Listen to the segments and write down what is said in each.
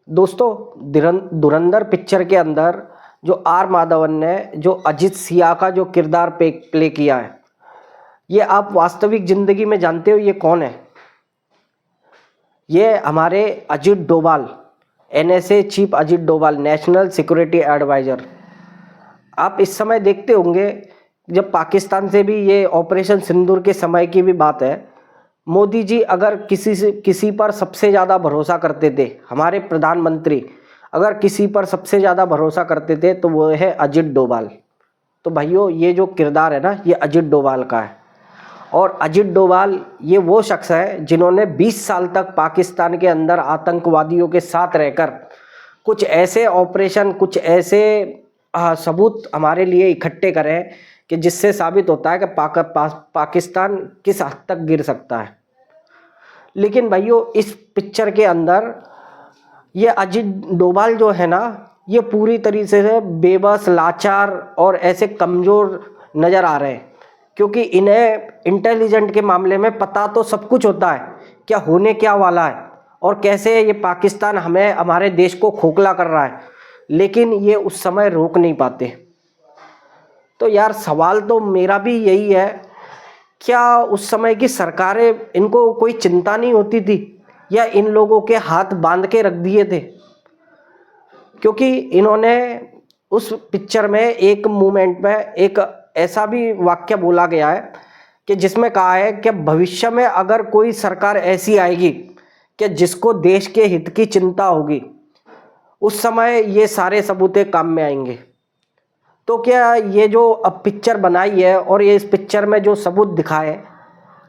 दोस्तों, धुरंधर पिक्चर के अंदर जो आर माधवन ने जो अजित सिया का जो किरदार प्ले किया है, ये आप वास्तविक जिंदगी में जानते हो ये कौन है? ये हमारे Ajit Doval, NSA chief Ajit Doval, national security adviser. आप इस समय देखते होंगे, जब पाकिस्तान से भी ये ऑपरेशन सिंदूर के समय की भी बात है, मोदी जी अगर किसी पर सबसे ज़्यादा भरोसा करते थे, हमारे प्रधानमंत्री अगर किसी पर सबसे ज़्यादा भरोसा करते थे तो वो है अजित डोभाल। तो भाइयों, ये जो किरदार है ना, ये अजित डोभाल का है। और अजित डोभाल ये वो शख्स है जिन्होंने 20 साल तक पाकिस्तान के अंदर आतंकवादियों के साथ रहकर कुछ ऐसे ऑपरेशन, कुछ ऐसे सबूत हमारे लिए इकट्ठे करे कि जिससे साबित होता है कि पाकिस्तान किस हद तक गिर सकता है। लेकिन भाइयों, इस पिक्चर के अंदर ये अजित डोभाल जो है ना, ये पूरी तरीके से बेबस, लाचार और ऐसे कमज़ोर नज़र आ रहे हैं, क्योंकि इन्हें इंटेलिजेंट के मामले में पता तो सब कुछ होता है क्या होने क्या वाला है और कैसे ये पाकिस्तान हमें, हमारे देश को खोखला कर रहा है, लेकिन ये उस समय रोक नहीं पाते। तो यार, सवाल तो मेरा भी यही है, क्या उस समय की सरकारें, इनको कोई चिंता नहीं होती थी या इन लोगों के हाथ बांध के रख दिए थे? क्योंकि इन्होंने उस पिक्चर में एक मोमेंट में एक ऐसा भी वाक्य बोला गया है कि जिसमें कहा है कि भविष्य में अगर कोई सरकार ऐसी आएगी कि जिसको देश के हित की चिंता होगी, उस समय ये सारे सबूत काम में आएंगे। तो क्या ये जो अब पिक्चर बनाई है और ये इस पिक्चर में जो सबूत दिखाए,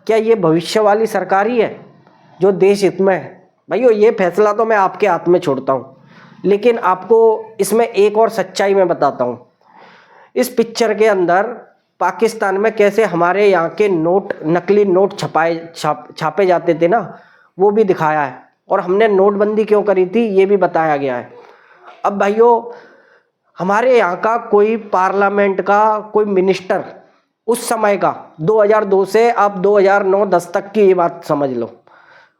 क्या ये भविष्य वाली सरकार ही है जो देश हित में है? भाइयों, ये फैसला तो मैं आपके हाथ में छोड़ता हूँ, लेकिन आपको इसमें एक और सच्चाई मैं बताता हूँ। इस पिक्चर के अंदर पाकिस्तान में कैसे हमारे यहाँ के नोट, नकली नोट छापे जाते थे ना, वो भी दिखाया है, और हमने नोटबंदी क्यों करी थी ये भी बताया गया है। अब भाइयों, हमारे यहाँ का कोई पार्लियामेंट का कोई मिनिस्टर उस समय का, 2002 से आप 2009-10 तक की ये बात समझ लो,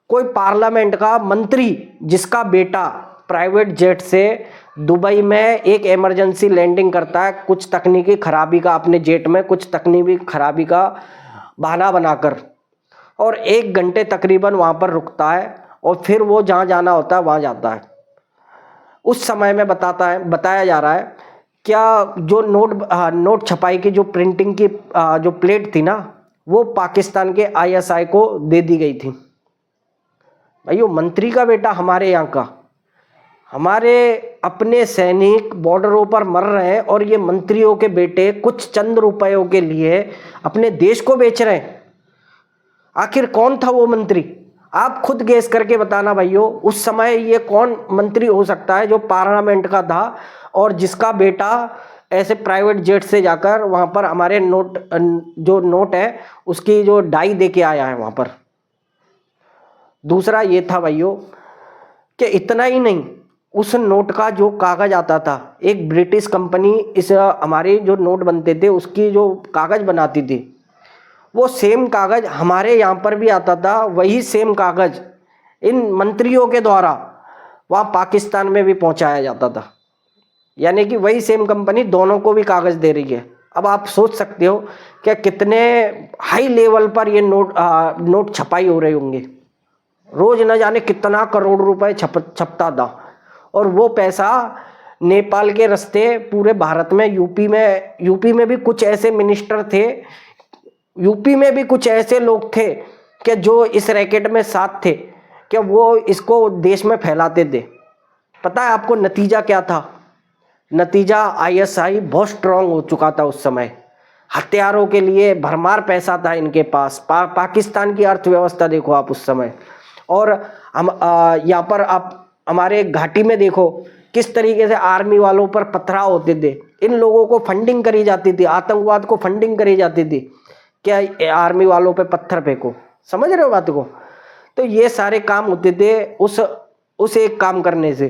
कोई पार्लियामेंट का मंत्री जिसका बेटा प्राइवेट जेट से दुबई में एक इमरजेंसी लैंडिंग करता है, कुछ तकनीकी खराबी का, अपने जेट में कुछ तकनीकी खराबी का बहाना बनाकर, और 1 घंटे तकरीबन वहाँ पर रुकता है और फिर वो जहाँ जाना होता है वहाँ जाता है। उस समय में बताया जा रहा है, क्या जो नोट छपाई की जो प्रिंटिंग की जो प्लेट थी ना, वो पाकिस्तान के आईएसआई को दे दी गई थी। भाइयों, मंत्री का बेटा हमारे यहाँ का, हमारे अपने सैनिक बॉर्डरों पर मर रहे हैं और ये मंत्रियों के बेटे कुछ चंद रुपयों के लिए अपने देश को बेच रहे हैं। आखिर कौन था वो मंत्री? आप खुद गेस करके बताना भाइयों, उस समय ये कौन मंत्री हो सकता है जो पार्लियामेंट का था और जिसका बेटा ऐसे प्राइवेट जेट से जाकर वहाँ पर हमारे जो नोट है उसकी जो डाई दे के आया है वहाँ पर। दूसरा ये था भाइयों कि इतना ही नहीं, उस नोट का जो कागज़ आता था, एक ब्रिटिश कंपनी इस हमारे जो नोट बनते थे उसकी जो कागज़ बनाती थी, वो सेम कागज़ हमारे यहाँ पर भी आता था। वही सेम कागज़ इन मंत्रियों के द्वारा वहाँ पाकिस्तान में भी पहुँचाया जाता था, यानी कि वही सेम कंपनी दोनों को भी कागज़ दे रही है। अब आप सोच सकते हो कि कितने हाई लेवल पर ये नोट छपाई हो रहे होंगे। रोज़ न जाने कितना करोड़ रुपए छपता था, और वो पैसा नेपाल के रास्ते पूरे भारत में, यूपी में भी कुछ ऐसे मिनिस्टर थे, यूपी में भी कुछ ऐसे लोग थे कि जो इस रैकेट में साथ थे कि वो इसको देश में फैलाते थे। पता है आपको नतीजा क्या था? नतीजा, आईएसआई बहुत स्ट्रांग हो चुका था उस समय, हथियारों के लिए भरमार पैसा था इनके पास। पाकिस्तान की अर्थव्यवस्था देखो आप उस समय, और हम यहाँ पर आप हमारे घाटी में देखो किस तरीके से आर्मी वालों पर पथराव होते थे। इन लोगों को फंडिंग करी जाती थी, आतंकवाद को फंडिंग करी जाती थी, क्या आर्मी वालों पे पत्थर फेंको। समझ रहे हो बात को? तो ये सारे काम होते थे उस एक काम करने से।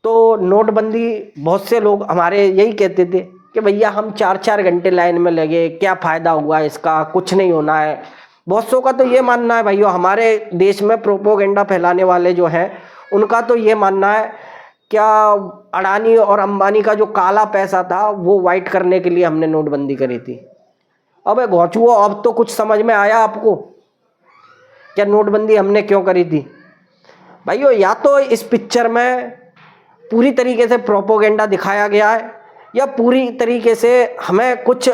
तो नोटबंदी, बहुत से लोग हमारे यही कहते थे कि भैया हम 4-4 घंटे लाइन में लगे, क्या फ़ायदा हुआ इसका, कुछ नहीं होना है। बहुत सौ का तो ये मानना है भाइयों, हमारे देश में प्रोपोगेंडा फैलाने वाले जो हैं उनका तो ये मानना है क्या अडानी और अंबानी का जो काला पैसा था वो वाइट करने के लिए हमने नोटबंदी करी थी। अबे घोंचुओ, अब तो कुछ समझ में आया आपको क्या नोटबंदी हमने क्यों करी थी? भाइयों, या तो इस पिक्चर में पूरी तरीके से प्रोपोगेंडा दिखाया गया है या पूरी तरीके से हमें कुछ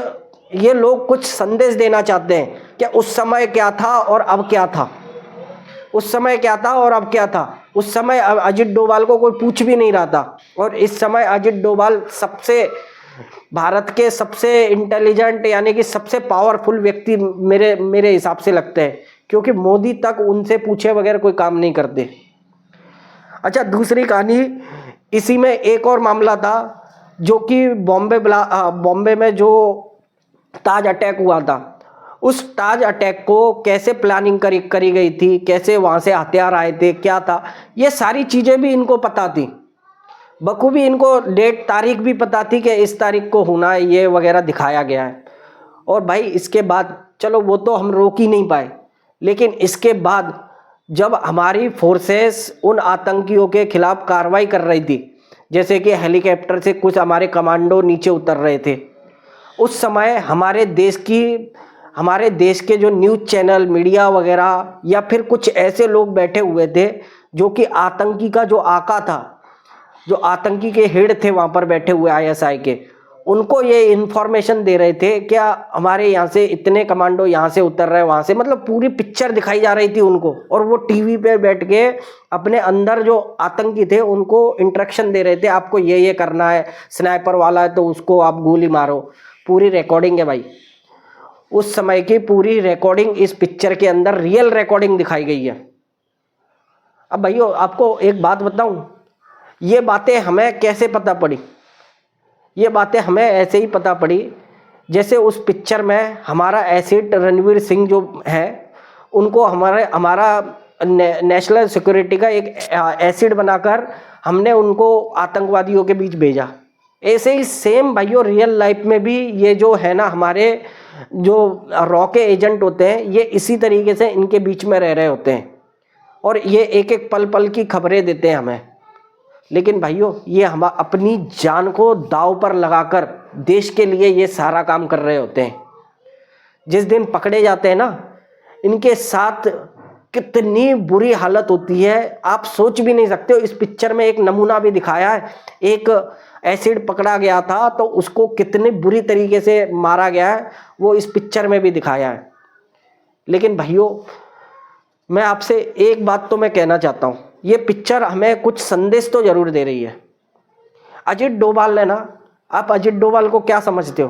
ये लोग कुछ संदेश देना चाहते हैं कि उस समय क्या था और अब क्या था, उस समय क्या था और अब क्या था। उस समय अजित डोभाल को कोई पूछ भी नहीं रहा था और इस समय अजित डोभाल सबसे भारत के सबसे इंटेलिजेंट यानी कि सबसे पावरफुल व्यक्ति मेरे हिसाब से लगते हैं, क्योंकि मोदी तक उनसे पूछे बगैर कोई काम नहीं करते। अच्छा, दूसरी कहानी इसी में एक और मामला था जो कि बॉम्बे में जो ताज अटैक हुआ था। उस ताज अटैक को कैसे प्लानिंग करी गई थी, कैसे वहाँ से हथियार आए थे, क्या था, ये सारी चीज़ें भी इनको पता थी बखूबी। इनको डेट तारीख भी पता थी कि इस तारीख को होना है, ये वगैरह दिखाया गया है। और भाई इसके बाद चलो वो तो हम रोक ही नहीं पाए, लेकिन इसके बाद जब हमारी फोर्सेस उन आतंकियों के खिलाफ कार्रवाई कर रही थी, जैसे कि हेलीकॉप्टर से कुछ हमारे कमांडो नीचे उतर रहे थे, उस समय हमारे देश के जो न्यूज़ चैनल मीडिया वगैरह या फिर कुछ ऐसे लोग बैठे हुए थे जो कि आतंकी का जो आका था, जो आतंकी के हेड थे वहाँ पर बैठे हुए आईएसआई के, उनको ये इन्फॉर्मेशन दे रहे थे क्या हमारे यहाँ से इतने कमांडो यहाँ से उतर रहे हैं, वहाँ से, मतलब पूरी पिक्चर दिखाई जा रही थी उनको। और वो टीवी पे बैठ के अपने अंदर जो आतंकी थे उनको इंस्ट्रक्शन दे रहे थे, आपको ये करना है, स्नाइपर वाला है तो उसको आप गोली मारो। पूरी रिकॉर्डिंग है भाई, उस समय की पूरी रिकॉर्डिंग इस पिक्चर के अंदर रियल रिकॉर्डिंग दिखाई गई है। अब भाइयों आपको एक बात बताऊं, ये बातें हमें कैसे पता पड़ी? ये बातें हमें ऐसे ही पता पड़ी जैसे उस पिक्चर में हमारा एसिड रणवीर सिंह जो है उनको हमारा नेशनल सिक्योरिटी का एक एसिड बनाकर हमने उनको आतंकवादियों के बीच भेजा। ऐसे ही सेम भाइयों रियल लाइफ में भी ये जो है ना, हमारे जो रॉ के एजेंट होते हैं ये इसी तरीके से इनके बीच में रह रहे होते हैं और ये एक एक पल पल की खबरें देते हैं हमें। लेकिन भाइयों ये हम अपनी जान को दांव पर लगाकर देश के लिए ये सारा काम कर रहे होते हैं। जिस दिन पकड़े जाते हैं ना, इनके साथ कितनी बुरी हालत होती है आप सोच भी नहीं सकते हो। इस पिक्चर में एक नमूना भी दिखाया है, एक एसिड पकड़ा गया था तो उसको कितने बुरी तरीके से मारा गया है वो इस पिक्चर में भी दिखाया है। लेकिन भाइयों मैं आपसे एक बात तो मैं कहना चाहता हूँ, ये पिक्चर हमें कुछ संदेश तो जरूर दे रही है। अजित डोभाल ने ना, आप अजित डोभाल को क्या समझते हो?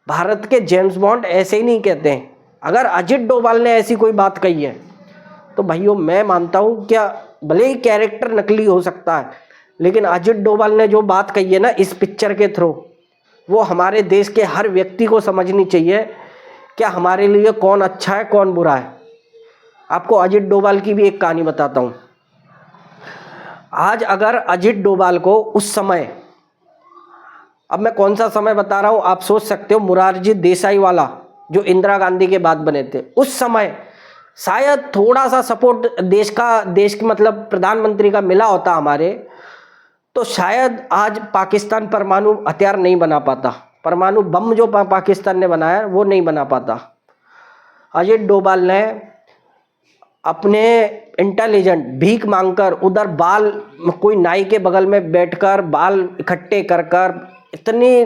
भारत के जेम्स बॉन्ड ऐसे ही नहीं कहते हैं। अगर अजित डोभाल ने ऐसी कोई बात कही है तो भाइयों मैं मानता हूँ क्या भले ही कैरेक्टर नकली हो सकता है, लेकिन अजित डोभाल ने जो बात कही है ना इस पिक्चर के थ्रू, वो हमारे देश के हर व्यक्ति को समझनी चाहिए क्या हमारे लिए कौन अच्छा है कौन बुरा है। आपको अजित डोभाल की भी एक कहानी बताता हूँ। आज अगर अजित डोभाल को उस समय, अब मैं कौन सा समय बता रहा हूँ आप सोच सकते हो, मोरारजी देसाई वाला जो इंदिरा गांधी के बाद बने थे, उस समय शायद थोड़ा सा सपोर्ट देश की मतलब प्रधानमंत्री का मिला होता हमारे, तो शायद आज पाकिस्तान परमाणु हथियार नहीं बना पाता। परमाणु बम जो पाकिस्तान ने बनाया वो नहीं बना पाता। अजित डोभाल ने अपने इंटेलिजेंट भीख मांगकर उधर बाल, कोई नाई के बगल में बैठकर बाल इकट्ठे कर इतनी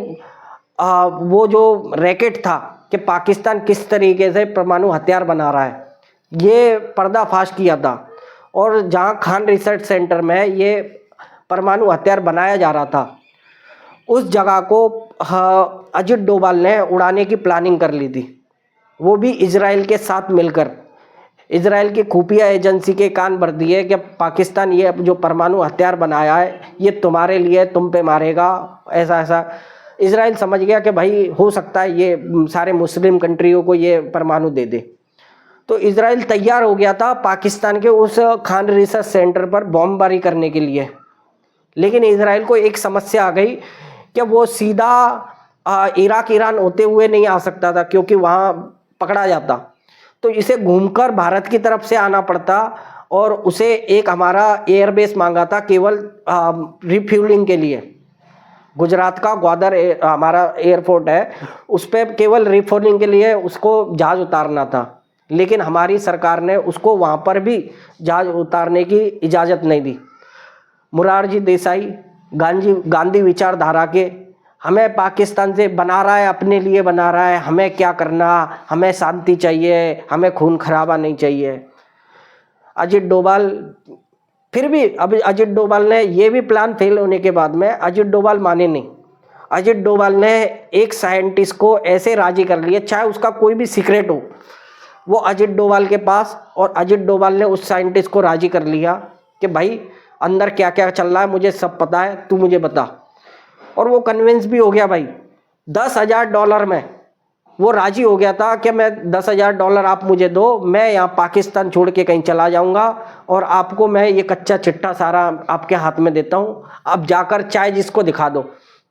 वो जो रैकेट था कि पाकिस्तान किस तरीके से परमाणु हथियार बना रहा है ये पर्दाफाश किया था। और जहां खान रिसर्च सेंटर में ये परमाणु हथियार बनाया जा रहा था उस जगह को अजित डोभाल ने उड़ाने की प्लानिंग कर ली थी, वो भी इजराइल के साथ मिलकर। इजराइल की खुफिया एजेंसी के कान भर दिए कि पाकिस्तान ये जो परमाणु हथियार बनाया है ये तुम्हारे लिए, तुम पे मारेगा, ऐसा ऐसा। इजराइल समझ गया कि भाई हो सकता है ये सारे मुस्लिम कंट्रियों को ये परमाणु दे दे, तो इजराइल तैयार हो गया था पाकिस्तान के उस खान रिसर्च सेंटर पर बॉम्बबारी करने के लिए। लेकिन इजराइल को एक समस्या आ गई कि वो सीधा इराक ईरान होते हुए नहीं आ सकता था क्योंकि वहाँ पकड़ा जाता, तो इसे घूमकर भारत की तरफ से आना पड़ता और उसे एक हमारा एयरबेस मांगा था केवल रिफ्यूलिंग के लिए। गुजरात का ग्वादर हमारा एयरपोर्ट है, उस पर केवल रिफ्यूलिंग के लिए उसको जहाज़ उतारना था, लेकिन हमारी सरकार ने उसको वहाँ पर भी जहाज़ उतारने की इजाज़त नहीं दी। मोरारजी देसाई गांधी विचारधारा के हमें पाकिस्तान से बना रहा है, अपने लिए बना रहा है, हमें क्या करना, हमें शांति चाहिए, हमें खून खराबा नहीं चाहिए। अजित डोभाल फिर भी, अभी अजित डोभाल ने ये भी प्लान फेल होने के बाद में अजित डोभाल माने नहीं। अजित डोभाल ने एक साइंटिस्ट को ऐसे राजी कर लिया, चाहे उसका कोई भी सीक्रेट हो, वो अजित डोभाल के पास, और अजित डोभाल ने उस साइंटिस्ट को राजी कर लिया कि भाई अंदर क्या क्या चल रहा है मुझे सब पता है, तू मुझे बता। और वो कन्विंस भी हो गया भाई। $10,000 में वो राजी हो गया था कि मैं $10,000 आप मुझे दो, मैं यहाँ पाकिस्तान छोड़ के कहीं चला जाऊँगा और आपको मैं ये कच्चा चिट्ठा सारा आपके हाथ में देता हूँ, आप जाकर चाहे जिसको दिखा दो,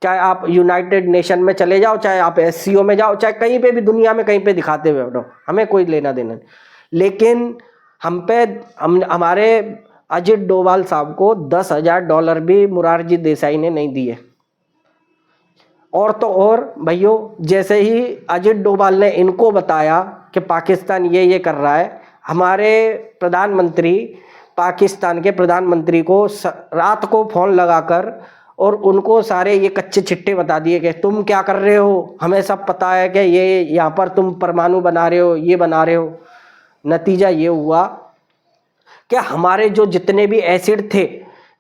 चाहे आप यूनाइटेड नेशन में चले जाओ, चाहे आप SCO में जाओ, चाहे कहीं पे भी दुनिया में कहीं पे दिखाते हुए बैठो, हमें कोई लेना देना नहीं। लेकिन हमारे अजित डोभाल साहब को $10,000 भी मोरारजी देसाई ने नहीं दिए। और तो और भाइयों, जैसे ही अजित डोभाल ने इनको बताया कि पाकिस्तान ये कर रहा है, हमारे प्रधानमंत्री पाकिस्तान के प्रधानमंत्री को रात को फ़ोन लगाकर और उनको सारे ये कच्चे चिट्ठे बता दिए कि तुम क्या कर रहे हो, हमें सब पता है कि ये यहाँ पर तुम परमाणु बना रहे हो, ये बना रहे हो। नतीजा ये हुआ कि हमारे जो जितने भी एसिड थे,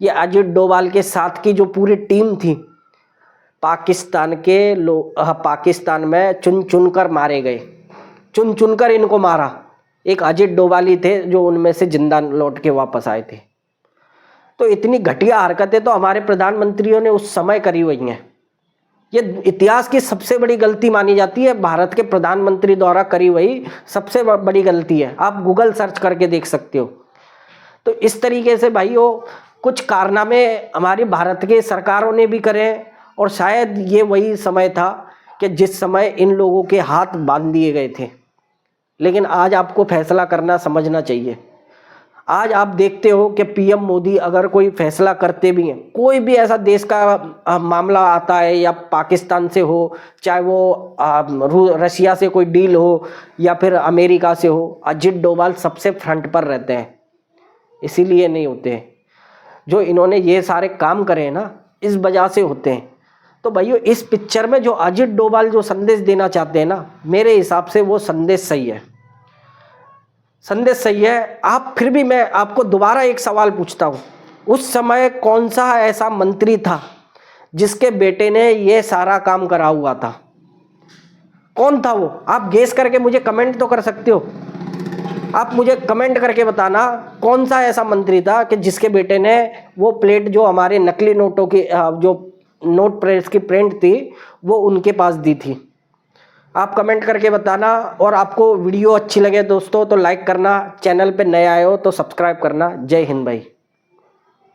ये अजित डोभाल के साथ की जो पूरी टीम थी, पाकिस्तान के पाकिस्तान में चुन चुन कर मारे गए, चुन चुन कर इनको मारा। एक अजित डोभाल ही थे जो उनमें से जिंदा लौट के वापस आए थे। तो इतनी घटिया हरकतें तो हमारे प्रधानमंत्रियों ने उस समय करी हुई हैं। ये इतिहास की सबसे बड़ी गलती मानी जाती है, भारत के प्रधानमंत्री द्वारा करी हुई सबसे बड़ी गलती है। आप गूगल सर्च करके देख सकते हो। तो इस तरीके से भाइयों कुछ कारनामे हमारी भारत के सरकारों ने भी करे, और शायद ये वही समय था कि जिस समय इन लोगों के हाथ बांध दिए गए थे। लेकिन आज आपको फैसला करना समझना चाहिए। आज आप देखते हो कि PM मोदी अगर कोई फैसला करते भी हैं, कोई भी ऐसा देश का मामला आता है, या पाकिस्तान से हो, चाहे वो रशिया से कोई डील हो, या फिर अमेरिका से हो, अजित डोभाल सबसे फ्रंट पर रहते हैं। इसीलिए नहीं होते हैं, जो इन्होंने ये सारे काम करे हैं ना, इस वजह से होते हैं। तो भाइयों इस पिक्चर में जो अजित डोभाल जो संदेश देना चाहते हैं ना, मेरे हिसाब से वो संदेश सही है, संदेश सही है। आप फिर भी मैं आपको दोबारा एक सवाल पूछता हूँ, उस समय कौन सा ऐसा मंत्री था जिसके बेटे ने ये सारा काम करा हुआ था? कौन था वो? आप गेस करके मुझे कमेंट तो कर सकते हो। आप मुझे कमेंट करके बताना कौन सा ऐसा मंत्री था कि जिसके बेटे ने वो प्लेट जो हमारे नकली नोटों की जो नोट प्रेस की प्रिंट थी वो उनके पास दी थी। आप कमेंट करके बताना। और आपको वीडियो अच्छी लगे दोस्तों तो लाइक करना, चैनल पे नए आए हो तो सब्सक्राइब करना। जय हिंद भाई।